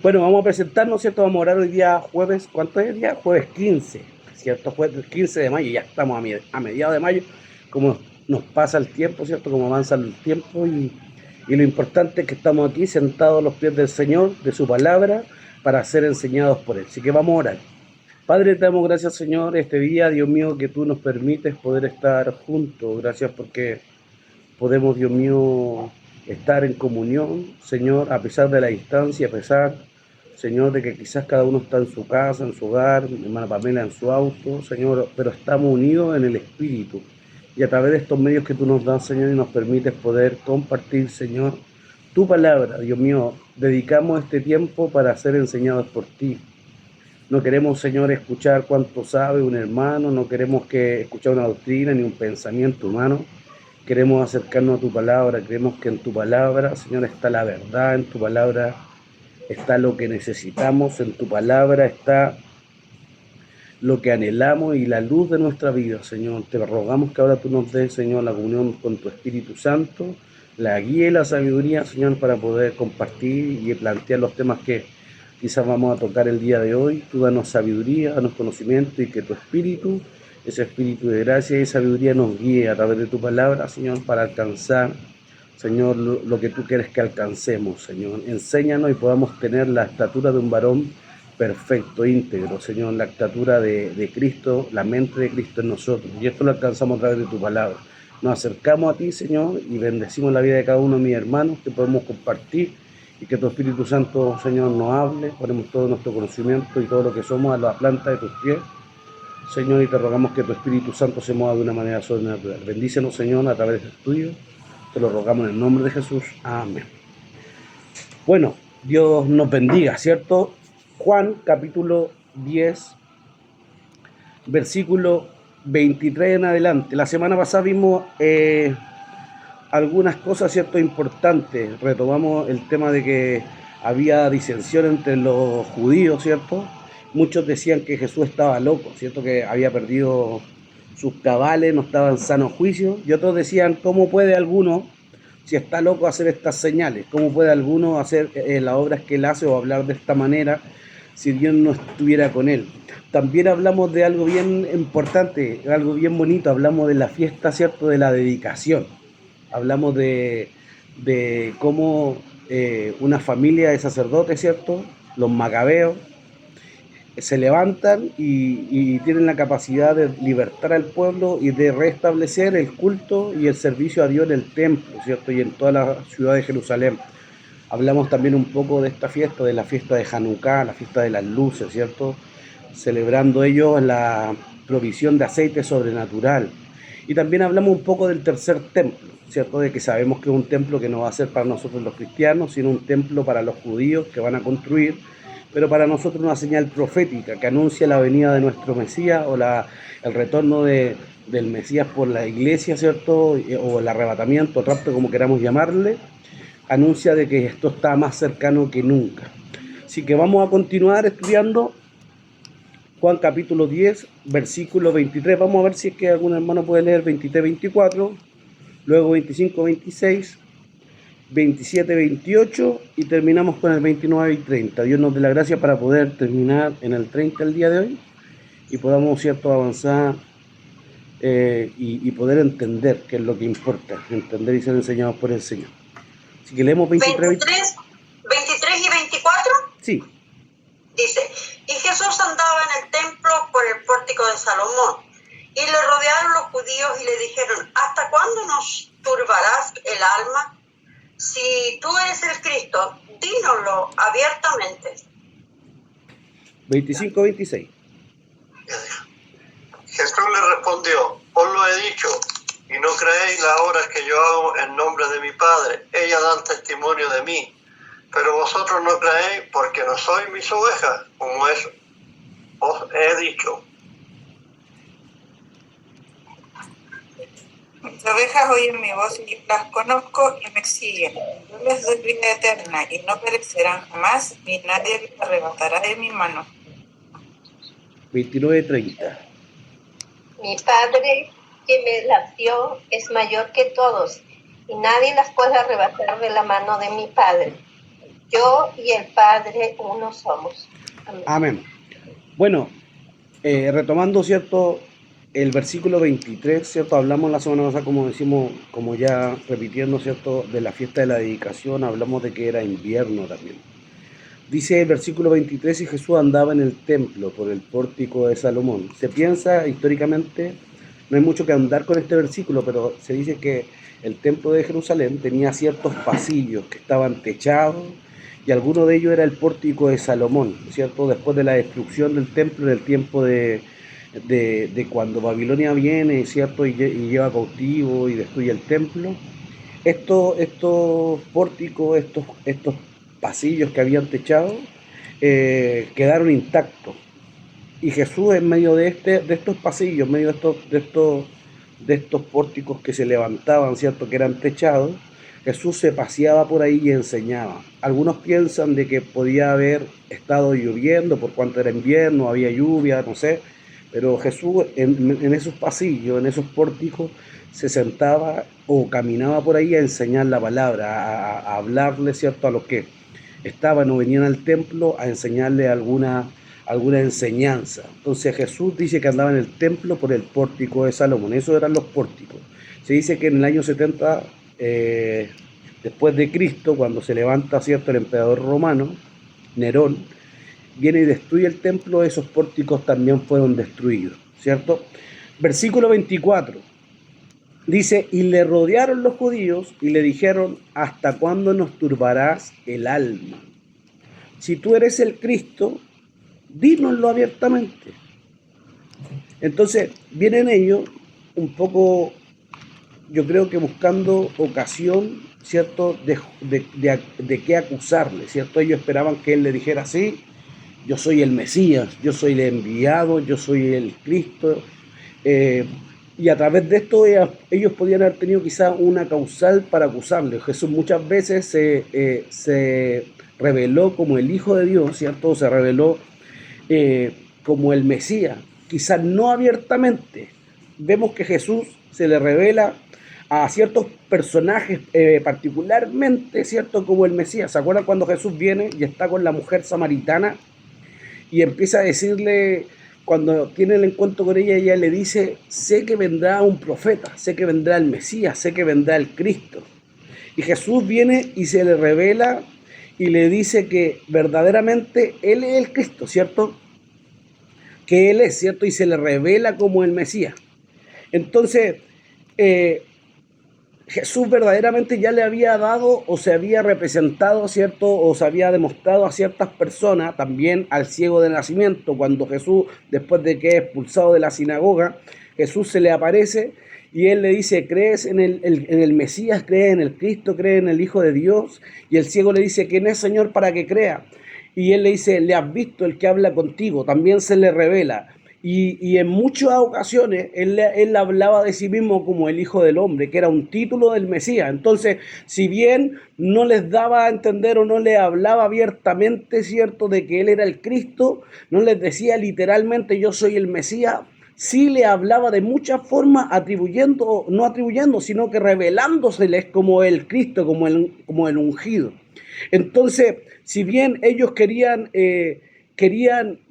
Bueno, vamos a presentarnos, ¿cierto? Vamos a orar hoy día jueves, ¿cuánto es el día? Jueves 15, ¿cierto? Jueves 15 de mayo, ya estamos a mediados de mayo, como nos pasa el tiempo, ¿cierto? Como avanza el tiempo y lo importante es que estamos aquí sentados a los pies del Señor, de su palabra, para ser enseñados por Él. Así que vamos a orar. Padre, te damos gracias, Señor, este día, Dios mío, que tú nos permites poder estar juntos. Gracias porque podemos, Dios mío, estar en comunión, Señor, a pesar de la distancia, a pesar, Señor, de que quizás cada uno está en su casa, en su hogar, mi hermana Pamela en su auto, Señor, pero estamos unidos en el Espíritu. Y a través de estos medios que tú nos das, Señor, y nos permites poder compartir, Señor, tu palabra, Dios mío, dedicamos este tiempo para ser enseñados por ti. No queremos, Señor, escuchar cuánto sabe un hermano, no queremos que escuchar una doctrina ni un pensamiento humano. Queremos acercarnos a tu palabra, creemos que en tu palabra, Señor, está la verdad, en tu palabra está lo que necesitamos, en tu palabra está lo que anhelamos y la luz de nuestra vida, Señor. Te rogamos que ahora tú nos des, Señor, la comunión con tu Espíritu Santo, la guía y la sabiduría, Señor, para poder compartir y plantear los temas que quizás vamos a tocar el día de hoy. Tú danos sabiduría, danos conocimiento y que tu Espíritu, ese Espíritu de gracia y sabiduría nos guíe a través de tu palabra, Señor, para alcanzar, Señor, lo que tú quieres que alcancemos, Señor. Enséñanos y podamos tener la estatura de un varón perfecto, íntegro, Señor, la estatura de Cristo, la mente de Cristo en nosotros. Y esto lo alcanzamos a través de tu palabra. Nos acercamos a ti, Señor, y bendecimos la vida de cada uno de mis hermanos que podemos compartir y que tu Espíritu Santo, Señor, nos hable. Ponemos todo nuestro conocimiento y todo lo que somos a la planta de tus pies, Señor, y te rogamos que tu Espíritu Santo se mueva de una manera sobrenatural. Bendícenos, Señor, a través de tuyo. Te lo rogamos en el nombre de Jesús. Amén. Bueno, Dios nos bendiga, ¿cierto? Juan capítulo 10, versículo 23 en adelante. La semana pasada vimos algunas cosas, ¿cierto?, importantes. Retomamos el tema de que había disensión entre los judíos, ¿cierto? Muchos decían que Jesús estaba loco, ¿cierto?, que había perdido sus cabales, no estaba en sano juicio. Y otros decían, ¿cómo puede alguno, si está loco, hacer estas señales? ¿Cómo puede alguno hacer las obras que él hace o hablar de esta manera si Dios no estuviera con él? También hablamos de algo bien importante, algo bien bonito. Hablamos de la fiesta, ¿cierto?, de la dedicación. Hablamos de cómo una familia de sacerdotes, ¿cierto?, los macabeos, se levantan y tienen la capacidad de libertar al pueblo y de restablecer el culto y el servicio a Dios en el templo, ¿cierto?, y en toda la ciudad de Jerusalén. Hablamos también un poco de esta fiesta, de la fiesta de Hanukkah, la fiesta de las luces, ¿cierto?, celebrando ellos la provisión de aceite sobrenatural. Y también hablamos un poco del tercer templo, ¿cierto?, de que sabemos que es un templo que no va a ser para nosotros los cristianos, sino un templo para los judíos que van a construir, pero para nosotros una señal profética que anuncia la venida de nuestro Mesías o el retorno del Mesías por la iglesia, ¿cierto?, o el arrebatamiento, rapto, como queramos llamarle, anuncia de que esto está más cercano que nunca. Así que vamos a continuar estudiando Juan capítulo 10, versículo 23. Vamos a ver si es que algún hermano puede leer 23, 24, luego 25, 26, 27, 28 y terminamos con el 29 y 30. Dios nos dé la gracia para poder terminar en el 30 el día de hoy y podamos, ¿cierto?, avanzar y poder entender qué es lo que importa, entender y ser enseñados por el Señor. Así que leemos 23, 23 y 24. Sí. Dice, y Jesús andaba en el templo por el pórtico de Salomón, y le rodearon los judíos y le dijeron, ¿hasta cuándo nos turbarás el alma? Si tú eres el Cristo, dínoslo abiertamente. 25, 26. Jesús le respondió, os lo he dicho, y no creéis las obras que yo hago en nombre de mi Padre. Ellas dan testimonio de mí, pero vosotros no creéis porque no sois mis ovejas, como os he dicho. Mis ovejas oyen mi voz y las conozco y me siguen. Yo les doy vida eterna y no perecerán jamás, ni nadie les arrebatará de mi mano. 29, 30. Mi Padre que me las dio es mayor que todos, y nadie las puede arrebatar de la mano de mi Padre. yo y el Padre uno somos. Amén. Amén. Bueno, retomando, ¿cierto? El versículo 23, ¿cierto? Hablamos la semana pasada, como decimos, como ya repitiendo, ¿cierto? De la fiesta de la dedicación, hablamos de que era invierno también. Dice el versículo 23, y Jesús andaba en el templo por el pórtico de Salomón. Se piensa históricamente, no hay mucho que andar con este versículo, pero se dice que el templo de Jerusalén tenía ciertos pasillos que estaban techados, y alguno de ellos era el pórtico de Salomón, ¿cierto? Después de la destrucción del templo en el tiempo de cuando Babilonia viene, ¿cierto? Y lleva cautivo y destruye el templo. Estos pórticos, estos pasillos que habían techado, quedaron intactos. Y Jesús en medio de estos pasillos, en medio de estos pórticos que se levantaban, ¿cierto? Que eran techados, Jesús se paseaba por ahí y enseñaba. Algunos piensan de que podía haber estado lloviendo por cuanto era invierno, había lluvia, no sé. Pero Jesús en esos pasillos, en esos pórticos, se sentaba o caminaba por ahí a enseñar la palabra, a hablarle, ¿cierto? A los que estaban o venían al templo a enseñarle alguna enseñanza. Entonces Jesús dice que andaba en el templo por el pórtico de Salomón. Esos eran los pórticos. Se dice que en el año 70 después de Cristo, cuando se levanta, ¿cierto?, el emperador romano, Nerón, viene y destruye el templo, esos pórticos también fueron destruidos, ¿cierto? Versículo 24, dice, y le rodearon los judíos y le dijeron, ¿hasta cuándo nos turbarás el alma? Si tú eres el Cristo, dínoslo abiertamente. Entonces, vienen ellos un poco, yo creo que buscando ocasión, ¿cierto?, de qué acusarle, ¿cierto? Ellos esperaban que él le dijera así, yo soy el Mesías, yo soy el enviado, yo soy el Cristo, y a través de esto ellos podían haber tenido quizás una causal para acusarle. Jesús muchas veces se reveló como el Hijo de Dios, ¿cierto? Se reveló como el Mesías, quizás no abiertamente. Vemos que Jesús se le revela a ciertos personajes particularmente, ¿cierto?, como el Mesías. ¿Se acuerdan cuando Jesús viene y está con la mujer samaritana y empieza a decirle, cuando tiene el encuentro con ella, ella le dice, sé que vendrá un profeta, sé que vendrá el Mesías, sé que vendrá el Cristo? Y Jesús viene y se le revela y le dice que verdaderamente Él es el Cristo, ¿cierto? Que Él es, ¿cierto? Y se le revela como el Mesías. Entonces, Jesús verdaderamente ya le había dado o se había representado, ¿cierto? O se había demostrado a ciertas personas, también al ciego de nacimiento, cuando Jesús, después de que es expulsado de la sinagoga, Jesús se le aparece y él le dice, ¿crees en el Mesías? ¿Crees en el Cristo? ¿Crees en el Hijo de Dios? Y el ciego le dice, ¿quién es, Señor, para que crea? Y él le dice, ¿le has visto el que habla contigo? También se le revela. Y en muchas ocasiones él hablaba de sí mismo como el Hijo del Hombre, que era un título del Mesías. Entonces, si bien no les daba a entender o no les hablaba abiertamente, ¿cierto?, de que él era el Cristo, no les decía literalmente yo soy el Mesías, sí le hablaba de muchas formas, no atribuyendo, sino que revelándoseles como el Cristo, como el ungido. Entonces, si bien ellos querían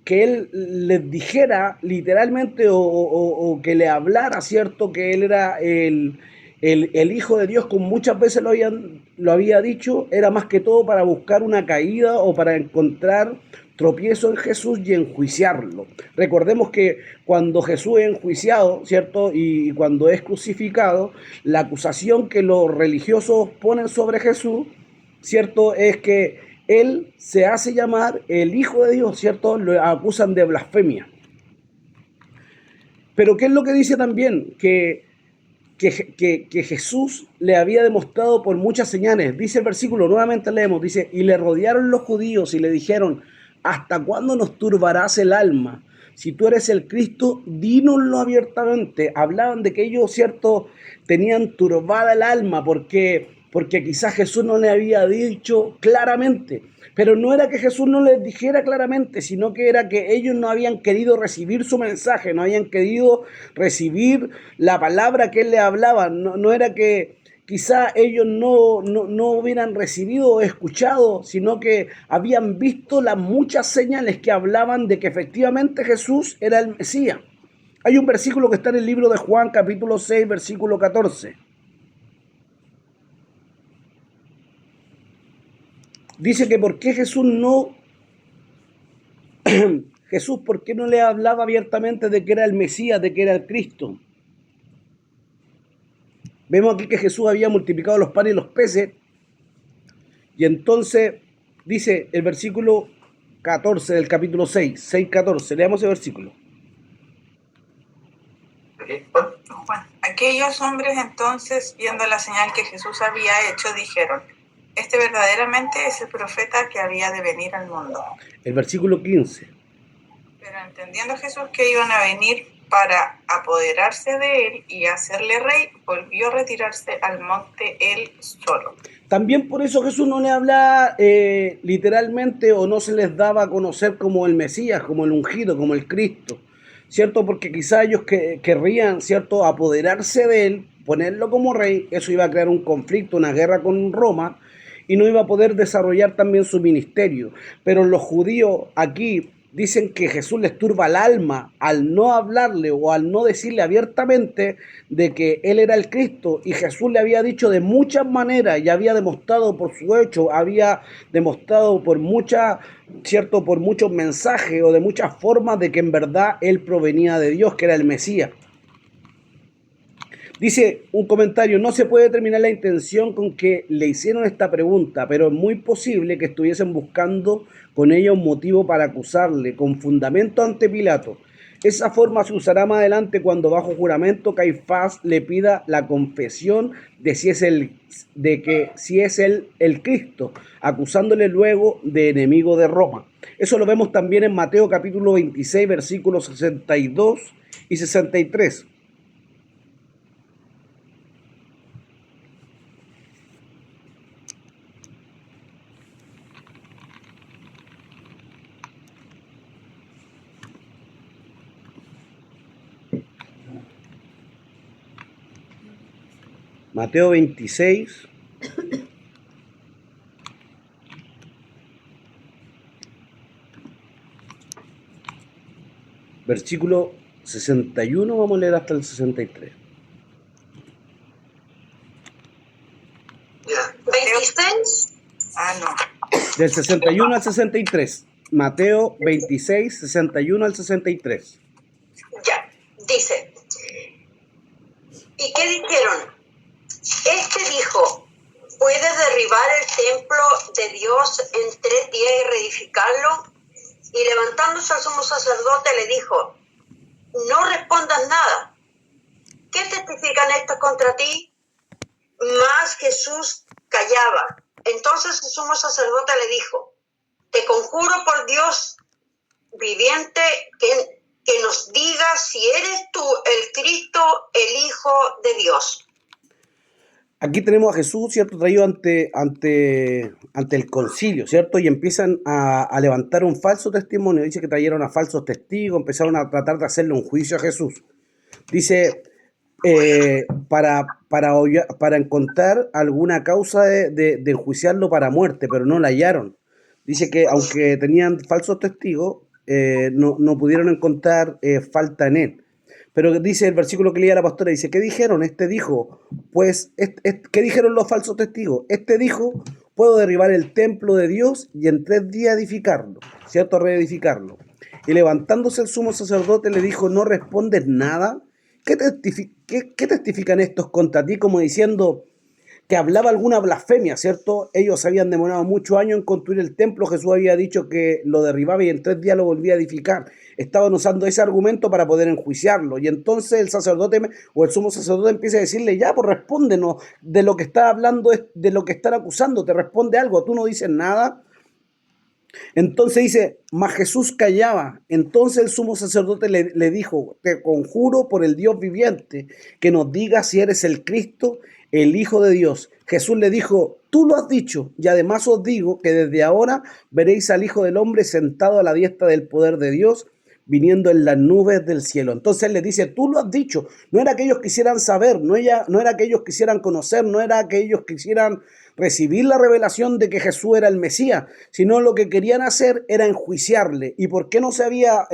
que él les dijera literalmente o que le hablara, ¿cierto?, que él era el Hijo de Dios, como muchas veces lo había dicho, era más que todo para buscar una caída o para encontrar tropiezo en Jesús y enjuiciarlo. Recordemos que cuando Jesús es enjuiciado, ¿cierto?, y cuando es crucificado, la acusación que los religiosos ponen sobre Jesús, ¿cierto?, es que él se hace llamar el Hijo de Dios, ¿cierto? Lo acusan de blasfemia. Pero ¿qué es lo que dice también? Que Jesús le había demostrado por muchas señales. Dice el versículo, nuevamente leemos, dice, y le rodearon los judíos y le dijeron, ¿hasta cuándo nos turbarás el alma? Si tú eres el Cristo, dínoslo abiertamente. Hablaban de que ellos, ¿cierto?, tenían turbada el alma porque quizás Jesús no le había dicho claramente, pero no era que Jesús no les dijera claramente, sino que era que ellos no habían querido recibir su mensaje, no habían querido recibir la palabra que él le hablaba, no era que quizá ellos no hubieran recibido o escuchado, sino que habían visto las muchas señales que hablaban de que efectivamente Jesús era el Mesías. Hay un versículo que está en el libro de Juan, capítulo 6, versículo 14. Dice que por qué Jesús ¿por qué no le hablaba abiertamente de que era el Mesías, de que era el Cristo? Vemos aquí que Jesús había multiplicado los panes y los peces, y entonces dice el versículo 14 del capítulo 6, 6:14, leamos ese versículo. Bueno, aquellos hombres entonces, viendo la señal que Jesús había hecho, dijeron: este verdaderamente es el profeta que había de venir al mundo. El versículo 15. Pero entendiendo Jesús que iban a venir para apoderarse de él y hacerle rey, volvió a retirarse al monte él solo. También por eso Jesús no le hablaba literalmente, o no se les daba a conocer como el Mesías, como el ungido, como el Cristo, ¿cierto? Porque quizá ellos querrían, ¿cierto?, apoderarse de él, ponerlo como rey. Eso iba a crear un conflicto, una guerra con Roma, y no iba a poder desarrollar también su ministerio. Pero los judíos aquí dicen que Jesús les turba el alma al no hablarle o al no decirle abiertamente de que él era el Cristo, y Jesús le había dicho de muchas maneras y había demostrado por su hecho, había demostrado por ¿cierto?, por muchos mensajes o de muchas formas de que en verdad él provenía de Dios, que era el Mesías. Dice un comentario: no se puede determinar la intención con que le hicieron esta pregunta, pero es muy posible que estuviesen buscando con ella un motivo para acusarle, con fundamento ante Pilato. Esa forma se usará más adelante cuando bajo juramento Caifás le pida la confesión de si es el Cristo, acusándole luego de enemigo de Roma. Eso lo vemos también en Mateo capítulo 26, versículos 62 y 63. Mateo 26, versículo 61, vamos a leer hasta el 63. Ya. 26. No. Del 61 al 63. Mateo 26, 61 al 63. Ya, dice. ¿Y qué dijeron? Este dijo: ¿puedes derribar el templo de Dios en 3 días y reedificarlo? Y levantándose al sumo sacerdote le dijo: no respondas nada. ¿Qué testifican estos contra ti? Mas Jesús callaba. Entonces el sumo sacerdote le dijo: te conjuro por Dios viviente que nos digas si eres tú el Cristo, el Hijo de Dios. Aquí tenemos a Jesús, ¿cierto?, traído ante el concilio, ¿cierto? Y empiezan a levantar un falso testimonio. Dice que trajeron a falsos testigos, empezaron a tratar de hacerle un juicio a Jesús. Dice, para encontrar alguna causa de enjuiciarlo para muerte, pero no la hallaron. Dice que aunque tenían falsos testigos, no pudieron encontrar falta en él. Pero dice el versículo que leía la pastora, dice: ¿qué dijeron? Este dijo, ¿qué dijeron los falsos testigos? Este dijo: puedo derribar el templo de Dios y en 3 días edificarlo, ¿cierto?, reedificarlo. Y levantándose el sumo sacerdote le dijo: ¿no respondes nada? ¿Qué testifican estos contra ti? Como diciendo que hablaba alguna blasfemia, ¿cierto? Ellos habían demorado muchos años en construir el templo. Jesús había dicho que lo derribaba y en 3 días lo volvía a edificar. Estaban usando ese argumento para poder enjuiciarlo. Y entonces el sacerdote o el sumo sacerdote empieza a decirle: ya, pues respóndenos de lo que está hablando, de lo que están acusando. Te responde algo, tú no dices nada. Entonces dice: mas Jesús callaba. Entonces el sumo sacerdote le dijo: te conjuro por el Dios viviente que nos digas si eres el Cristo, el Hijo de Dios. Jesús le dijo: tú lo has dicho, y además os digo que desde ahora veréis al Hijo del Hombre sentado a la diestra del poder de Dios, viniendo en las nubes del cielo. Entonces él le dice, tú lo has dicho, no era que ellos quisieran saber, no era que ellos quisieran conocer, no era que ellos quisieran recibir la revelación de que Jesús era el Mesías, sino lo que querían hacer era enjuiciarle. ¿Y por qué no se había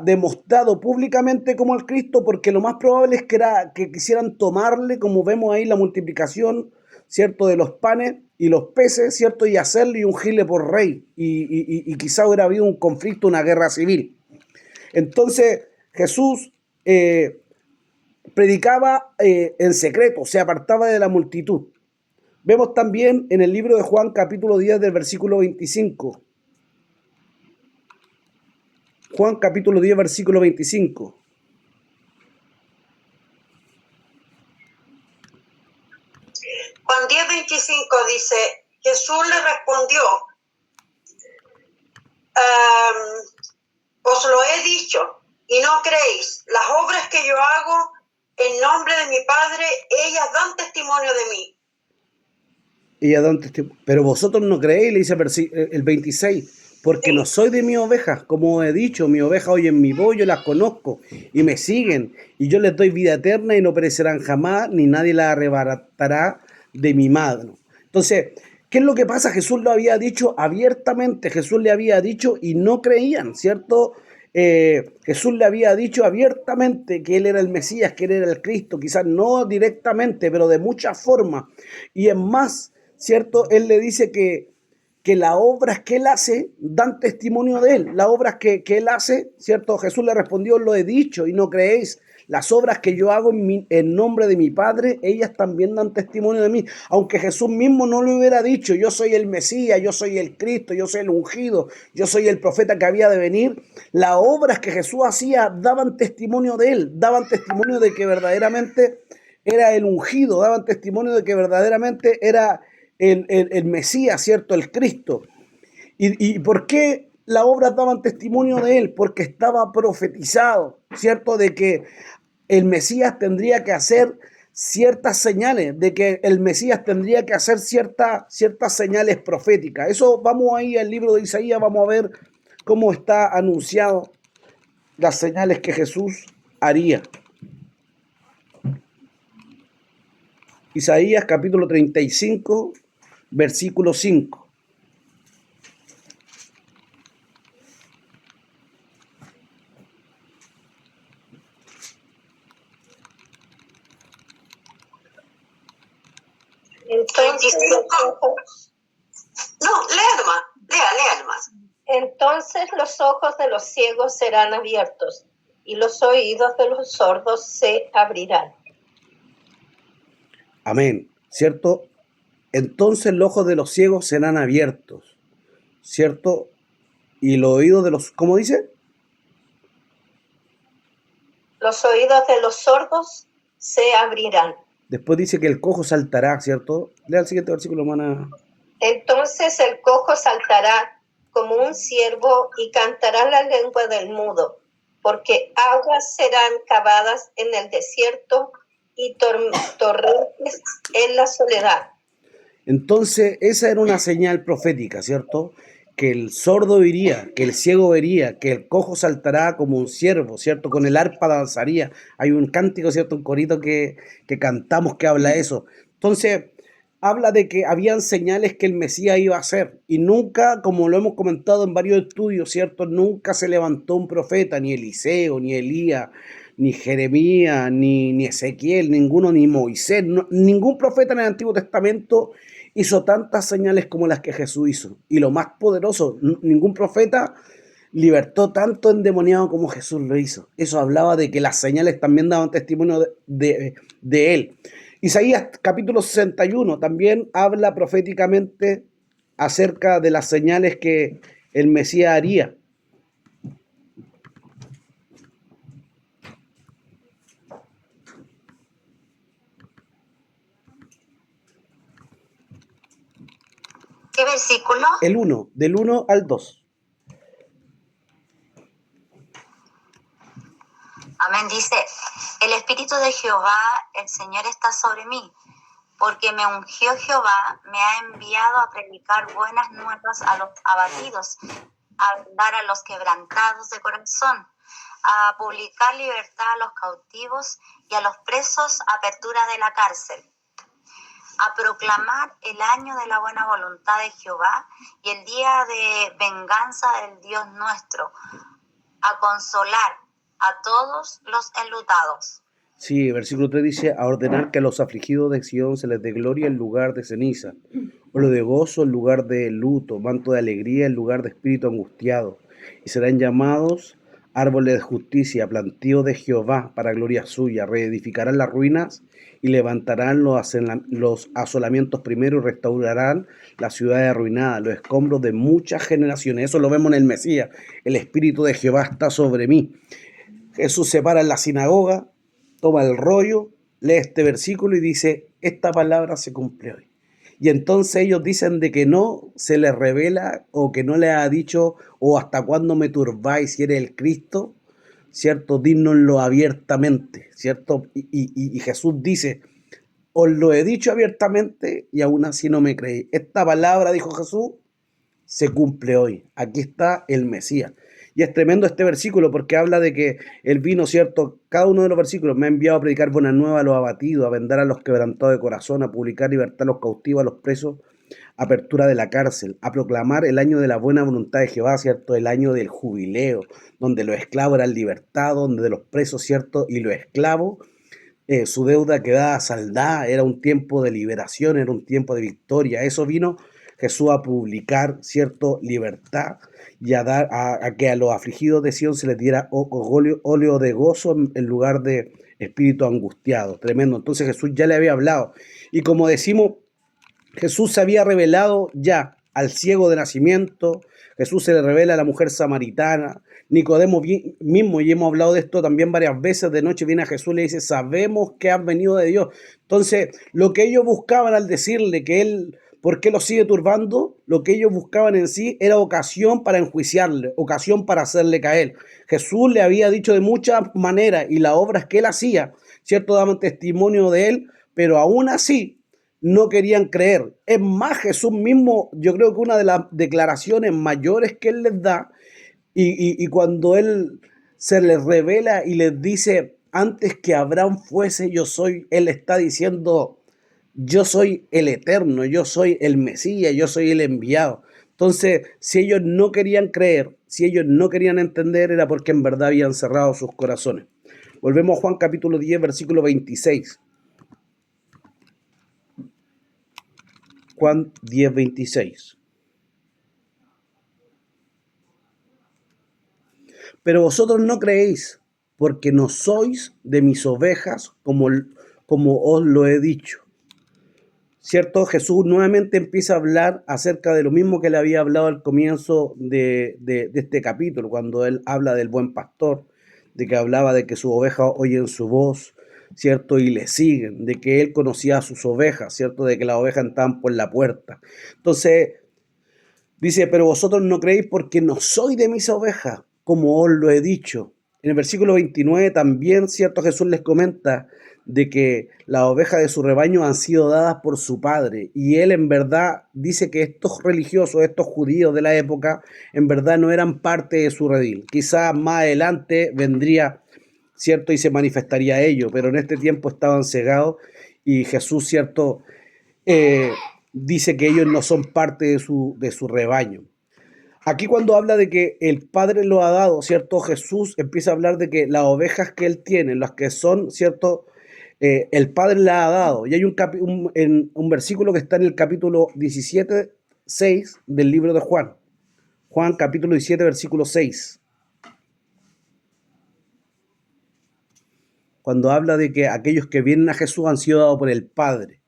demostrado públicamente como el Cristo? Porque lo más probable es que quisieran tomarle, como vemos ahí la multiplicación, ¿cierto?, de los panes y los peces, ¿cierto?, y hacerle y ungirle por rey. Y quizá hubiera habido un conflicto, una guerra civil. Entonces Jesús predicaba en secreto, se apartaba de la multitud. Vemos también en el libro de Juan, capítulo 10, del versículo 25. Juan capítulo 10, versículo 25. Juan 10:25 dice, Jesús le respondió, os lo he dicho y no creéis. Las obras que yo hago en nombre de mi Padre, ellas dan testimonio de mí. Ella da un testimonio. Pero vosotros no creéis, le dice el 26, porque no soy de mi oveja, como he dicho, mi oveja oyen mi voz, yo las conozco y me siguen, y yo les doy vida eterna y no perecerán jamás, ni nadie la arrebatará de mi mano. Entonces, ¿qué es lo que pasa? Jesús lo había dicho abiertamente, Jesús le había dicho y no creían, ¿cierto? Jesús le había dicho abiertamente que él era el Mesías, que él era el Cristo, quizás no directamente, pero de muchas formas. Y es más, ¿cierto? Él le dice que las obras que él hace dan testimonio de él. Las obras que él hace, ¿cierto? Jesús le respondió, lo he dicho y no creéis. Las obras que yo hago en nombre de mi Padre, ellas también dan testimonio de mí. Aunque Jesús mismo no le hubiera dicho, yo soy el Mesías, yo soy el Cristo, yo soy el ungido, yo soy el profeta que había de venir, las obras que Jesús hacía daban testimonio de él, daban testimonio de que verdaderamente era el ungido, daban testimonio de que verdaderamente era el Mesías, ¿cierto? El Cristo. ¿Y por qué las obras daban testimonio de él? Porque estaba profetizado, ¿cierto? De que el Mesías tendría que hacer ciertas señales, de que el Mesías tendría que hacer ciertas señales proféticas. Eso vamos ahí al libro de Isaías, vamos a ver cómo está anunciado las señales que Jesús haría. Isaías capítulo 35, versículo 5. Entonces, No, lea nomás. entonces los ojos de los ciegos serán abiertos y los oídos de los sordos se abrirán. Amén, ¿cierto? Entonces los ojos de los ciegos serán abiertos, ¿cierto? Y los oídos de los, ¿cómo dice? Los oídos de los sordos se abrirán. Después dice que el cojo saltará, ¿cierto? Lea el siguiente versículo, hermana. Entonces el cojo saltará como un ciervo y cantará la lengua del mudo, porque aguas serán cavadas en el desierto y torrentes en la soledad. Entonces, esa era una señal profética, ¿cierto? Que el sordo iría, que el ciego vería, que el cojo saltará como un ciervo, ¿cierto? Con el arpa danzaría. Hay un cántico, ¿cierto? Un corito que cantamos que habla eso. Entonces, habla de que habían señales que el Mesías iba a hacer. Y nunca, como lo hemos comentado en varios estudios, ¿cierto? Nunca se levantó un profeta, ni Eliseo, ni Elías, ni Jeremías, ni Ezequiel, ninguno, ni Moisés. Ningún profeta en el Antiguo Testamento hizo tantas señales como las que Jesús hizo. Y lo más poderoso, ningún profeta libertó tanto endemoniado como Jesús lo hizo. Eso hablaba de que las señales también daban testimonio de él. Isaías capítulo 61 también habla proféticamente acerca de las señales que el Mesías haría. ¿Qué versículo? El 1, del 1 al 2. Amén. Dice, el Espíritu de Jehová, el Señor está sobre mí, porque me ungió Jehová, me ha enviado a predicar buenas nuevas a los abatidos, a vendar a los quebrantados de corazón, a publicar libertad a los cautivos y a los presos, apertura de la cárcel, a proclamar el año de la buena voluntad de Jehová y el día de venganza del Dios nuestro, a consolar a todos los enlutados. Sí, versículo 3 dice, a ordenar que a los afligidos de Sion se les dé gloria en lugar de ceniza, oro de gozo en lugar de luto, manto de alegría en lugar de espíritu angustiado, y serán llamados árboles de justicia, plantío de Jehová para gloria suya, reedificarán las ruinas y levantarán los asolamientos primero y restaurarán las ciudades arruinadas, los escombros de muchas generaciones. Eso lo vemos en el Mesías, el Espíritu de Jehová está sobre mí. Jesús se para en la sinagoga, toma el rollo, lee este versículo y dice, esta palabra se cumple hoy. Y entonces ellos dicen de que no se les revela o que no les ha dicho, o hasta cuándo me turbáis si eres el Cristo, ¿cierto? Dínoslo abiertamente, ¿cierto? Y Jesús dice, os lo he dicho abiertamente y aún así no me creéis. Esta palabra, dijo Jesús, se cumple hoy. Aquí está el Mesías. Y es tremendo este versículo porque habla de que Él vino, ¿cierto? Cada uno de los versículos me ha enviado a predicar buenas nuevas a los abatidos, a vendar a los quebrantados de corazón, a publicar libertad a los cautivos, a los presos, apertura de la cárcel, a proclamar el año de la buena voluntad de Jehová, ¿cierto? El año del jubileo, donde los esclavos eran libertados, donde los presos, ¿cierto? Y los esclavos, su deuda quedaba saldada, era un tiempo de liberación, era un tiempo de victoria. Eso vino Jesús a publicar, ¿cierto? Libertad y a dar a que a los afligidos de Sion se les diera óleo de gozo en lugar de espíritu angustiado. Tremendo. Entonces Jesús ya le había hablado. Y como decimos, Jesús se había revelado ya al ciego de nacimiento, Jesús se le revela a la mujer samaritana, Nicodemo mismo, y hemos hablado de esto también varias veces, de noche viene a Jesús y le dice, sabemos que has venido de Dios. Entonces, lo que ellos buscaban al decirle que él, ¿por qué lo sigue turbando? Lo que ellos buscaban en sí era ocasión para enjuiciarle, ocasión para hacerle caer. Jesús le había dicho de muchas maneras y las obras que él hacía, ¿cierto? Daban testimonio de él, pero aún así no querían creer. Es más, Jesús mismo, yo creo que una de las declaraciones mayores que él les da, y cuando él se les revela y les dice, antes que Abraham fuese, yo soy, él está diciendo, yo soy el eterno, yo soy el Mesías, yo soy el enviado. Entonces, si ellos no querían creer, si ellos no querían entender, era porque en verdad habían cerrado sus corazones. Volvemos a Juan capítulo 10, versículo 26. Juan 10, 26. Pero vosotros no creéis, porque no sois de mis ovejas, como os lo he dicho. ¿Cierto? Jesús nuevamente empieza a hablar acerca de lo mismo que le había hablado al comienzo de este capítulo, cuando él habla del buen pastor, de que hablaba de que sus ovejas oyen su voz, ¿cierto? Y le siguen, de que él conocía a sus ovejas, ¿cierto? De que las ovejas estaban por la puerta. Entonces, dice, pero vosotros no creéis porque no soy de mis ovejas, como os lo he dicho. En el versículo 29 también, ¿cierto? Jesús les comenta de que las ovejas de su rebaño han sido dadas por su padre. Y él en verdad dice que estos religiosos, estos judíos de la época, en verdad no eran parte de su redil. Quizás más adelante vendría, ¿cierto? Y se manifestaría ello, pero en este tiempo estaban cegados y Jesús, ¿cierto? Dice que ellos no son parte de su rebaño. Aquí cuando habla de que el Padre lo ha dado, ¿cierto? Jesús empieza a hablar de que las ovejas que él tiene, las que son, ¿cierto? El Padre las ha dado. Y hay un versículo que está en el capítulo 17, 6 del libro de Juan. Juan capítulo 17, versículo 6. Cuando habla de que aquellos que vienen a Jesús han sido dados por el Padre.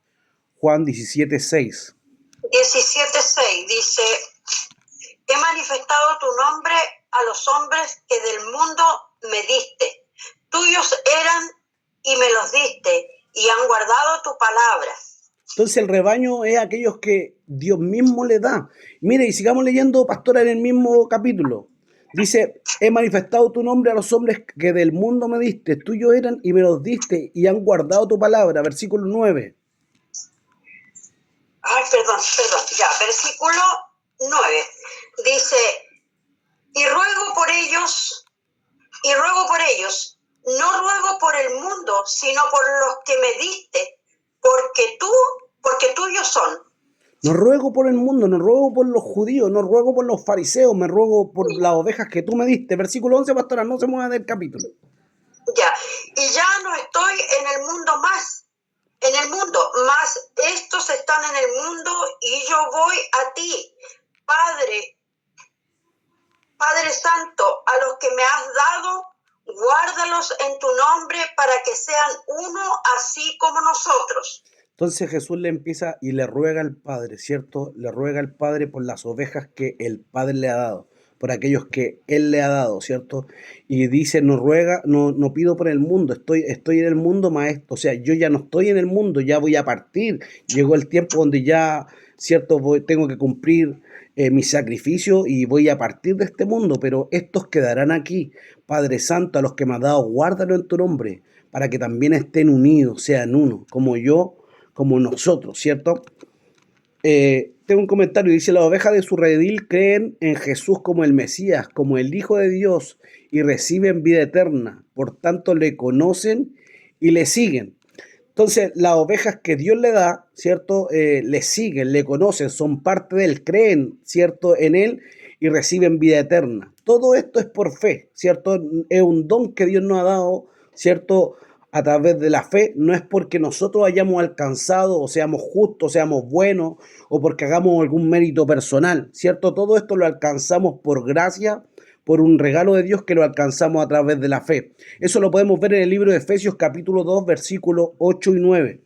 Juan 17, 6. 17:6 dice, he manifestado tu nombre a los hombres que del mundo me diste. Tuyos eran y me los diste y han guardado tu palabra. Entonces el rebaño es aquellos que Dios mismo le da. Mire, y sigamos leyendo, pastora, en el mismo capítulo. Dice, he manifestado tu nombre a los hombres que del mundo me diste. Tuyos eran y me los diste y han guardado tu palabra. Versículo 9. Perdón, ya, versículo 9. Dice, no ruego por el mundo, sino por los que me diste, porque tuyos son. No ruego por el mundo, no ruego por los judíos, no ruego por los fariseos, me ruego por las ovejas que tú me diste. Versículo 11, pastora, no se mueva del capítulo. Ya, y ya no estoy en el mundo más, más estos están en el mundo y yo voy a ti, Padre Santo, a los que me has dado, guárdalos en tu nombre para que sean uno así como nosotros. Entonces Jesús le empieza y le ruega al Padre, ¿cierto? Le ruega al Padre por las ovejas que el Padre le ha dado, por aquellos que Él le ha dado, ¿cierto? Y dice, no ruega, no pido por el mundo, estoy en el mundo, maestro. O sea, yo ya no estoy en el mundo, ya voy a partir. Llegó el tiempo donde ya, ¿cierto? Tengo que cumplir mi sacrificio y voy a partir de este mundo, pero estos quedarán aquí. Padre Santo, a los que me has dado, guárdalo en tu nombre, para que también estén unidos, sean uno, como yo, como nosotros, ¿cierto? Tengo un comentario, dice, las ovejas de su redil creen en Jesús como el Mesías, como el Hijo de Dios, y reciben vida eterna, por tanto le conocen y le siguen. Entonces, las ovejas que Dios le da, ¿cierto? Le siguen, le conocen, son parte de Él, creen, ¿cierto? En Él y reciben vida eterna. Todo esto es por fe, ¿cierto? Es un don que Dios nos ha dado, ¿cierto? A través de la fe, no es porque nosotros hayamos alcanzado o seamos justos, seamos buenos o porque hagamos algún mérito personal, ¿cierto? Todo esto lo alcanzamos por gracia, por un regalo de Dios que lo alcanzamos a través de la fe. Eso lo podemos ver en el libro de Efesios capítulo 2, versículos 8 y 9.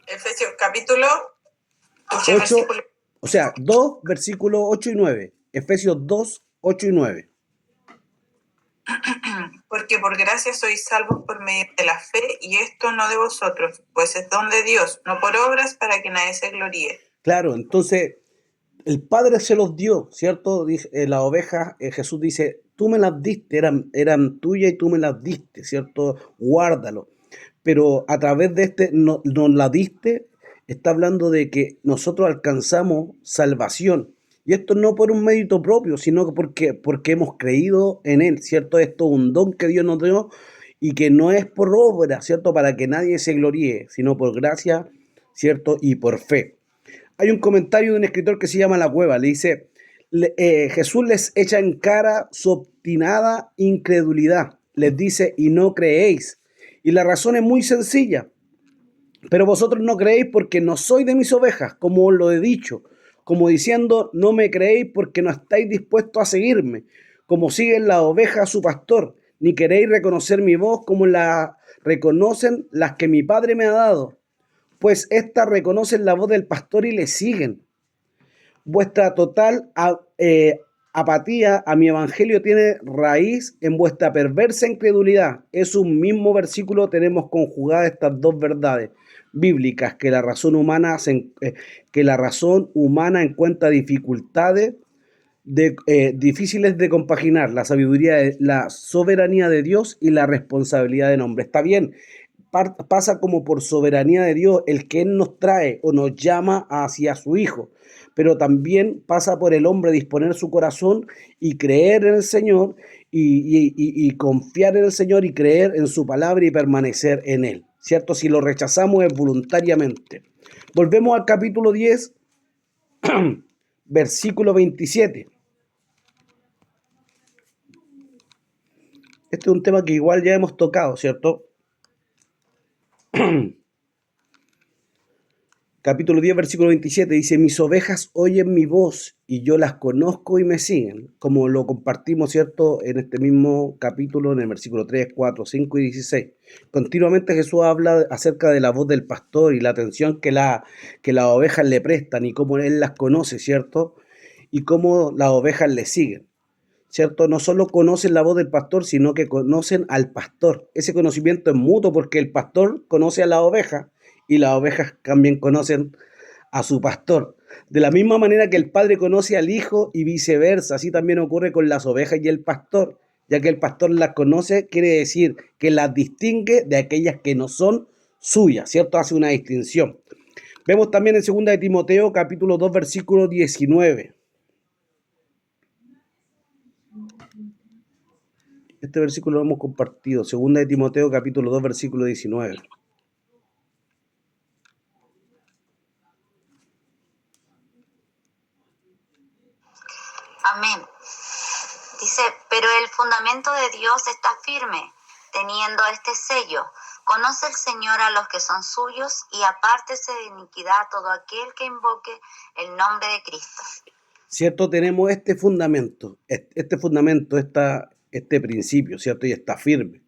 Efesios capítulo 8, 8, o sea, 2, versículos 8 y 9. Efesios 2, 8 y 9. Porque por gracia sois salvos por medio de la fe, y esto no de vosotros, pues es don de Dios, no por obras, para que nadie se gloríe. Claro, entonces el Padre se los dio, ¿cierto? Las ovejas, Jesús dice, tú me las diste, eran tuyas y tú me las diste, ¿cierto? Guárdalo. Pero a través de nos la diste, está hablando de que nosotros alcanzamos salvación. Y esto no por un mérito propio, sino porque hemos creído en Él, ¿cierto? Esto es un don que Dios nos dio y que no es por obra, ¿cierto? Para que nadie se gloríe, sino por gracia, ¿cierto? Y por fe. Hay un comentario de un escritor que se llama La Cueva, le dice, Jesús les echa en cara su obstinada incredulidad, les dice, y no creéis. Y la razón es muy sencilla, pero vosotros no creéis porque no sois de mis ovejas, como os lo he dicho, como diciendo, no me creéis porque no estáis dispuestos a seguirme, como siguen las ovejas a su pastor, ni queréis reconocer mi voz como la reconocen las que mi Padre me ha dado, pues éstas reconocen la voz del pastor y le siguen. Vuestra total apatía a mi evangelio tiene raíz en vuestra perversa incredulidad. Es un mismo versículo, tenemos conjugadas estas dos verdades bíblicas, que la razón humana encuentra dificultades difíciles de compaginar, la sabiduría, la soberanía de Dios y la responsabilidad del hombre. Está bien, pasa como por soberanía de Dios el que Él nos trae o nos llama hacia su Hijo, pero también pasa por el hombre disponer su corazón y creer en el Señor y confiar en el Señor y creer en su palabra y permanecer en Él, ¿cierto? Si lo rechazamos es voluntariamente. Volvemos al capítulo 10, versículo 27. Este es un tema que igual ya hemos tocado, ¿cierto? Capítulo 10, versículo 27 dice, mis ovejas oyen mi voz y yo las conozco y me siguen, como lo compartimos, ¿cierto? En este mismo capítulo, en el versículo 3, 4, 5 y 16. Continuamente Jesús habla acerca de la voz del pastor y la atención que las ovejas le prestan y cómo Él las conoce, ¿cierto? Y cómo las ovejas le siguen, ¿cierto? No solo conocen la voz del pastor, sino que conocen al pastor. Ese conocimiento es mutuo porque el pastor conoce a la oveja y las ovejas también conocen a su pastor. De la misma manera que el padre conoce al hijo y viceversa, así también ocurre con las ovejas y el pastor. Ya que el pastor las conoce, quiere decir que las distingue de aquellas que no son suyas, ¿cierto? Hace una distinción. Vemos también en 2 de Timoteo, capítulo 2, versículo 19. Este versículo lo hemos compartido. 2 de Timoteo, capítulo 2, versículo 19. Amén. Dice, pero el fundamento de Dios está firme, teniendo este sello. Conoce el Señor a los que son suyos y apártese de iniquidad todo aquel que invoque el nombre de Cristo. ¿Cierto? Tenemos este fundamento, este principio, ¿cierto? Y está firme.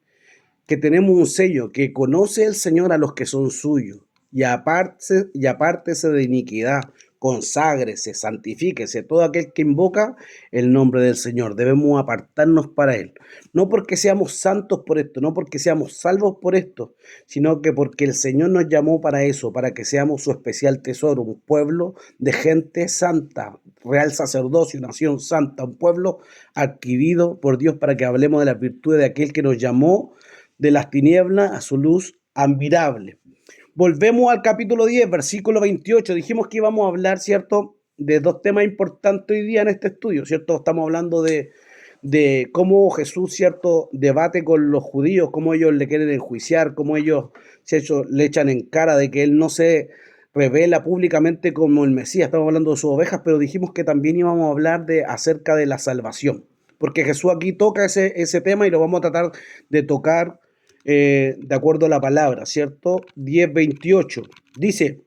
Que tenemos un sello, que conoce el Señor a los que son suyos y apártese de iniquidad, conságrese, santifíquese, todo aquel que invoca el nombre del Señor. Debemos apartarnos para Él. No porque seamos santos por esto, no porque seamos salvos por esto, sino que porque el Señor nos llamó para eso, para que seamos su especial tesoro, un pueblo de gente santa, real sacerdocio, nación santa, un pueblo adquirido por Dios para que hablemos de las virtudes de aquel que nos llamó de las tinieblas a su luz admirable. Volvemos al capítulo 10, versículo 28. Dijimos que íbamos a hablar, ¿cierto?, de dos temas importantes hoy día en este estudio, ¿cierto? Estamos hablando de cómo Jesús, ¿cierto?, debate con los judíos, cómo ellos le quieren enjuiciar, cómo ellos, ¿cierto?, le echan en cara de que él no se revela públicamente como el Mesías. Estamos hablando de sus ovejas, pero dijimos que también íbamos a hablar acerca de la salvación, porque Jesús aquí toca ese tema y lo vamos a tratar de tocar de acuerdo a la palabra, ¿cierto? 10:28 dice,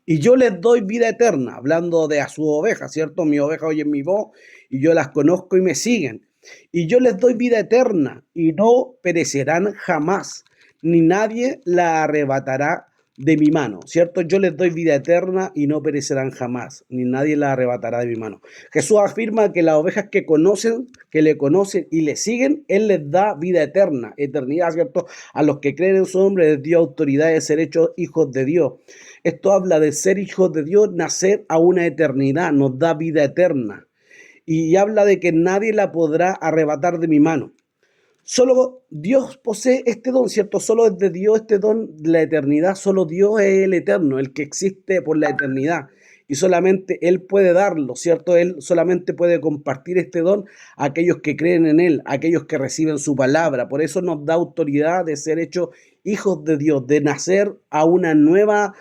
y yo les doy vida eterna, hablando de a su oveja, ¿cierto? Mi oveja oye mi voz y yo las conozco y me siguen. Y yo les doy vida eterna y no perecerán jamás, ni nadie la arrebatará de mi mano, ¿cierto? Yo les doy vida eterna y no perecerán jamás, ni nadie la arrebatará de mi mano. Jesús afirma que las ovejas que le conocen y le siguen, Él les da vida eterna, eternidad, ¿cierto? A los que creen en su nombre les dio autoridad de ser hechos hijos de Dios. Esto habla de ser hijos de Dios, nacer a una eternidad, nos da vida eterna. Y habla de que nadie la podrá arrebatar de mi mano. Solo Dios posee este don, ¿cierto? Solo es de Dios este don de la eternidad. Solo Dios es el eterno, el que existe por la eternidad. Y solamente Él puede darlo, ¿cierto? Él solamente puede compartir este don a aquellos que creen en Él, a aquellos que reciben su palabra. Por eso nos da autoridad de ser hechos hijos de Dios, de nacer a una nueva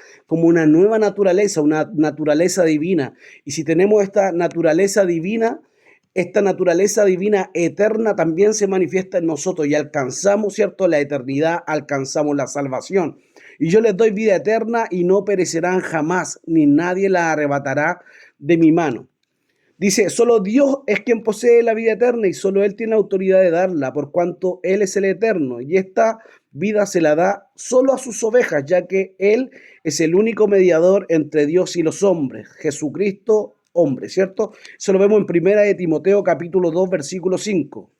naturaleza, una naturaleza divina. Y si tenemos esta naturaleza divina eterna también se manifiesta en nosotros y alcanzamos, ¿cierto?, la eternidad, alcanzamos la salvación. Y yo les doy vida eterna y no perecerán jamás, ni nadie la arrebatará de mi mano. Dice, solo Dios es quien posee la vida eterna y solo Él tiene autoridad de darla, por cuanto Él es el eterno. Y esta vida se la da solo a sus ovejas, ya que Él es el único mediador entre Dios y los hombres, Jesucristo, hombre, ¿cierto? Eso lo vemos en 1 de Timoteo, capítulo 2, versículo 5.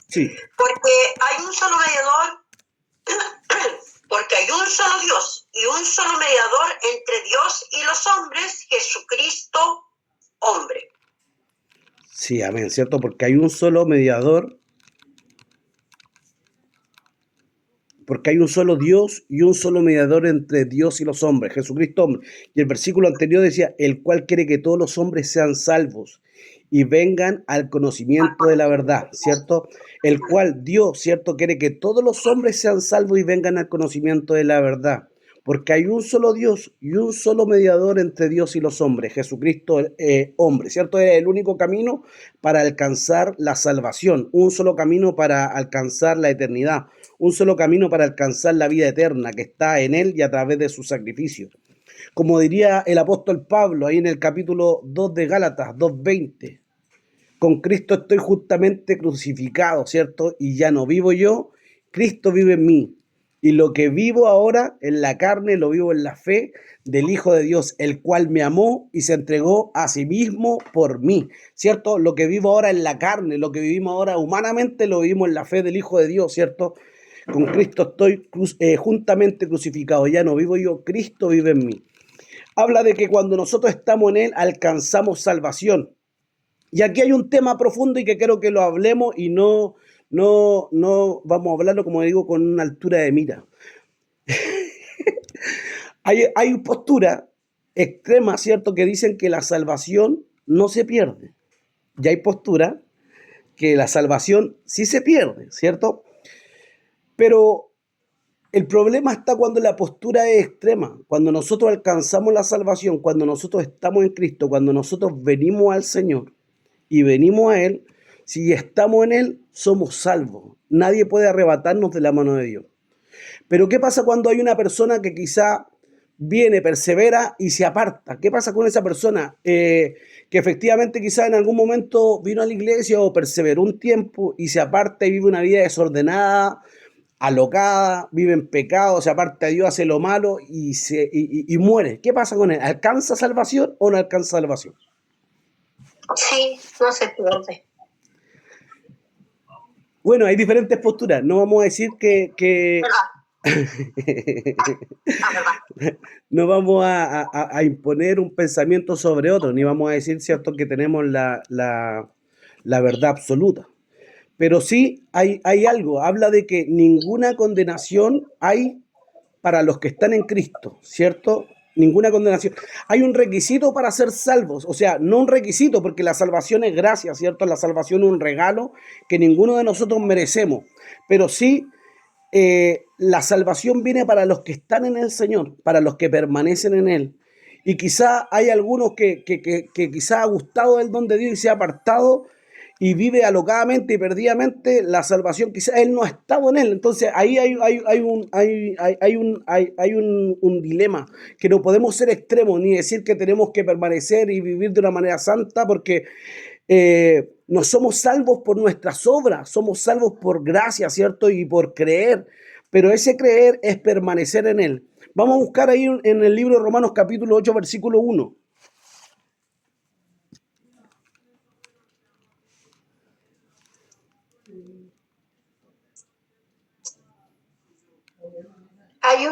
Sí. Porque hay un solo mediador, porque hay un solo Dios y un solo mediador entre Dios y los hombres, Jesucristo, hombre. Sí, amén, ¿cierto? Porque hay un solo mediador, porque hay un solo Dios y un solo mediador entre Dios y los hombres, Jesucristo, hombre. Y el versículo anterior decía, el cual quiere que todos los hombres sean salvos y vengan al conocimiento de la verdad, ¿cierto? El cual Dios, ¿cierto?, quiere que todos los hombres sean salvos y vengan al conocimiento de la verdad. Porque hay un solo Dios y un solo mediador entre Dios y los hombres, Jesucristo, hombre, ¿cierto? Es el único camino para alcanzar la salvación, un solo camino para alcanzar la eternidad, un solo camino para alcanzar la vida eterna que está en Él y a través de su sacrificio. Como diría el apóstol Pablo ahí en el capítulo 2 de Gálatas, 2:20, con Cristo estoy justamente crucificado, ¿cierto? Y ya no vivo yo, Cristo vive en mí. Y lo que vivo ahora en la carne, lo vivo en la fe del Hijo de Dios, el cual me amó y se entregó a sí mismo por mí, ¿cierto? Lo que vivo ahora en la carne, lo que vivimos ahora humanamente, lo vivimos en la fe del Hijo de Dios, ¿cierto? Con Cristo estoy juntamente crucificado. Ya no vivo yo, Cristo vive en mí. Habla de que cuando nosotros estamos en Él alcanzamos salvación. Y aquí hay un tema profundo y que quiero que lo hablemos y no vamos a hablarlo, como digo, con una altura de mira. Hay posturas extremas, ¿cierto?, que dicen que la salvación no se pierde. Y hay posturas que la salvación sí se pierde, ¿cierto? Pero el problema está cuando la postura es extrema, cuando nosotros alcanzamos la salvación, cuando nosotros estamos en Cristo, cuando nosotros venimos al Señor y venimos a Él, si estamos en Él, somos salvos. Nadie puede arrebatarnos de la mano de Dios. Pero ¿qué pasa cuando hay una persona que quizá viene, persevera y se aparta? ¿Qué pasa con esa persona? Que efectivamente quizá en algún momento vino a la iglesia o perseveró un tiempo y se aparta y vive una vida desordenada, alocada, vive en pecado, se aparta de Dios, hace lo malo y muere. ¿Qué pasa con él? ¿Alcanza salvación o no alcanza salvación? Sí, no se pierde. Bueno, hay diferentes posturas. No vamos a decir que no vamos a imponer un pensamiento sobre otro, ni vamos a decir, ¿cierto?, que tenemos la verdad absoluta. Pero sí hay algo, habla de que ninguna condenación hay para los que están en Cristo, ¿cierto? Ninguna condenación. Hay un requisito para ser salvos, o sea, no un requisito, porque la salvación es gracia, ¿cierto? La salvación es un regalo que ninguno de nosotros merecemos, pero sí la salvación viene para los que están en el Señor, para los que permanecen en Él. Y quizá hay algunos que quizá ha gustado el don de Dios y se ha apartado y vive alocadamente y perdidamente la salvación, quizá él no ha estado en él. Entonces ahí hay un dilema, que no podemos ser extremos ni decir que tenemos que permanecer y vivir de una manera santa, porque no somos salvos por nuestras obras, somos salvos por gracia, ¿cierto? Y por creer, pero ese creer es permanecer en él. Vamos a buscar ahí en el libro de Romanos capítulo 8, versículo 1. Hay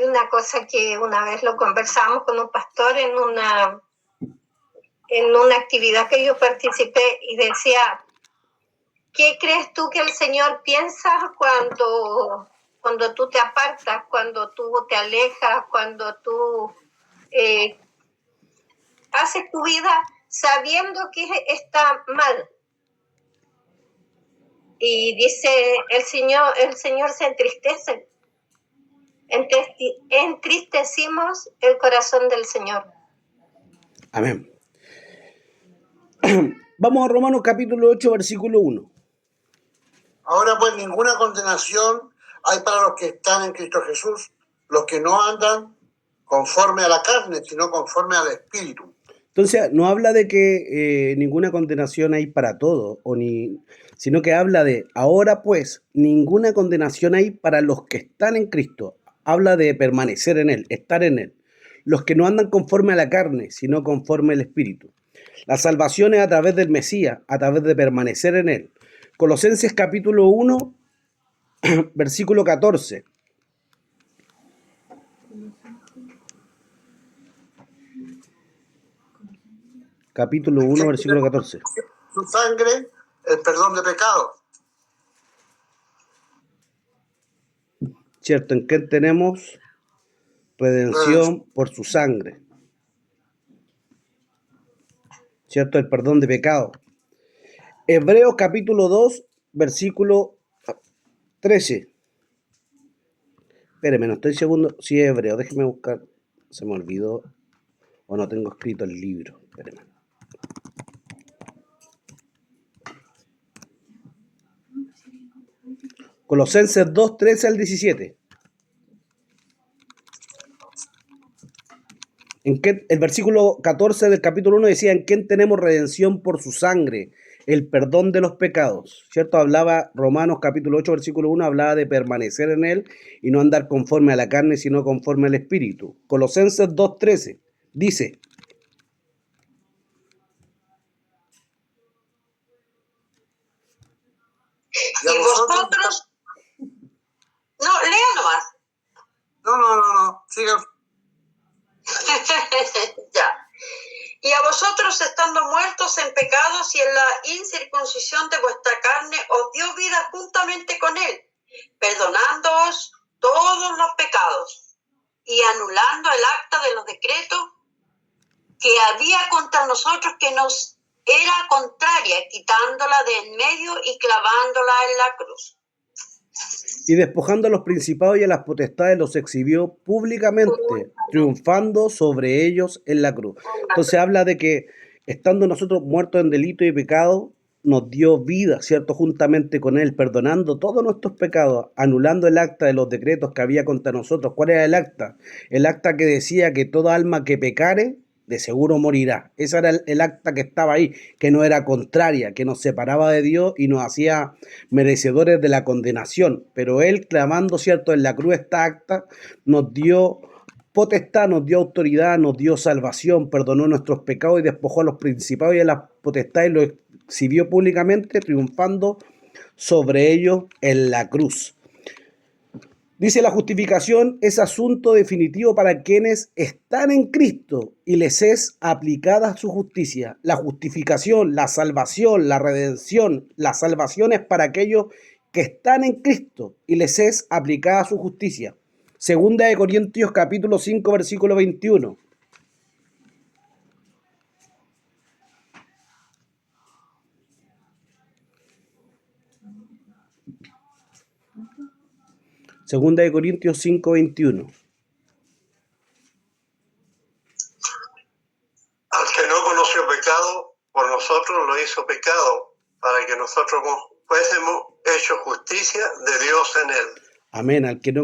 una cosa que una vez lo conversamos con un pastor en una actividad que yo participé y decía, ¿qué crees tú que el Señor piensa cuando tú te apartas, cuando tú te alejas, cuando tú haces tu vida sabiendo que está mal? Y dice, el Señor se entristece. Entristecimos el corazón del Señor. Amén. Vamos a Romanos capítulo 8, versículo 1. Ahora pues ninguna condenación hay para los que están en Cristo Jesús, los que no andan conforme a la carne, sino conforme al Espíritu. Entonces, no habla de que ninguna condenación hay para todos, sino que habla de, ahora pues, ninguna condenación hay para los que están en Cristo. Habla de permanecer en Él, estar en Él. Los que no andan conforme a la carne, sino conforme al Espíritu. La salvación es a través del Mesías, a través de permanecer en Él. Colosenses capítulo 1, versículo 14. Capítulo 1, versículo 14. Su sangre, el perdón de pecados. Cierto, en quien tenemos redención por su sangre. Cierto, el perdón de pecado. Hebreos capítulo 2, versículo 13. Espéreme, no estoy seguro si es hebreo, déjeme buscar. Se me olvidó o no tengo escrito el libro. Espéreme. Colosenses 2, 13 al 17. El versículo 14 del capítulo 1 decía, en quien tenemos redención por su sangre, el perdón de los pecados, ¿cierto? Hablaba Romanos capítulo 8, versículo 1, hablaba de permanecer en él y no andar conforme a la carne, sino conforme al Espíritu. Colosenses 2, 13 dice, y vosotros sigan. Ya. Y a vosotros, estando muertos en pecados y en la incircuncisión de vuestra carne, os dio vida juntamente con él, perdonándoos todos los pecados y anulando el acta de los decretos que había contra nosotros, que nos era contraria, quitándola de en medio y clavándola en la cruz. Y despojando a los principados y a las potestades los exhibió públicamente, triunfando sobre ellos en la cruz. Entonces habla de que estando nosotros muertos en delito y pecado, nos dio vida, ¿cierto? Juntamente con él, perdonando todos nuestros pecados, anulando el acta de los decretos que había contra nosotros. ¿Cuál era el acta? El acta que decía que toda alma que pecare, de seguro morirá. Esa era el acta que estaba ahí, que no era contraria, que nos separaba de Dios y nos hacía merecedores de la condenación. Pero él, clamando, ¿cierto?, en la cruz esta acta, nos dio potestad, nos dio autoridad, nos dio salvación, perdonó nuestros pecados y despojó a los principados y a las potestades y lo exhibió públicamente, triunfando sobre ellos en la cruz. Dice: la justificación es asunto definitivo para quienes están en Cristo y les es aplicada su justicia. La justificación, la salvación, la redención, la salvación es para aquellos que están en Cristo y les es aplicada su justicia. Segunda de Corintios capítulo 5 versículo 21. Segunda de Corintios 5, 21. Al que no conoció pecado, por nosotros lo hizo pecado, para que nosotros fuésemos hechos justicia de Dios en él. Amén. Al que no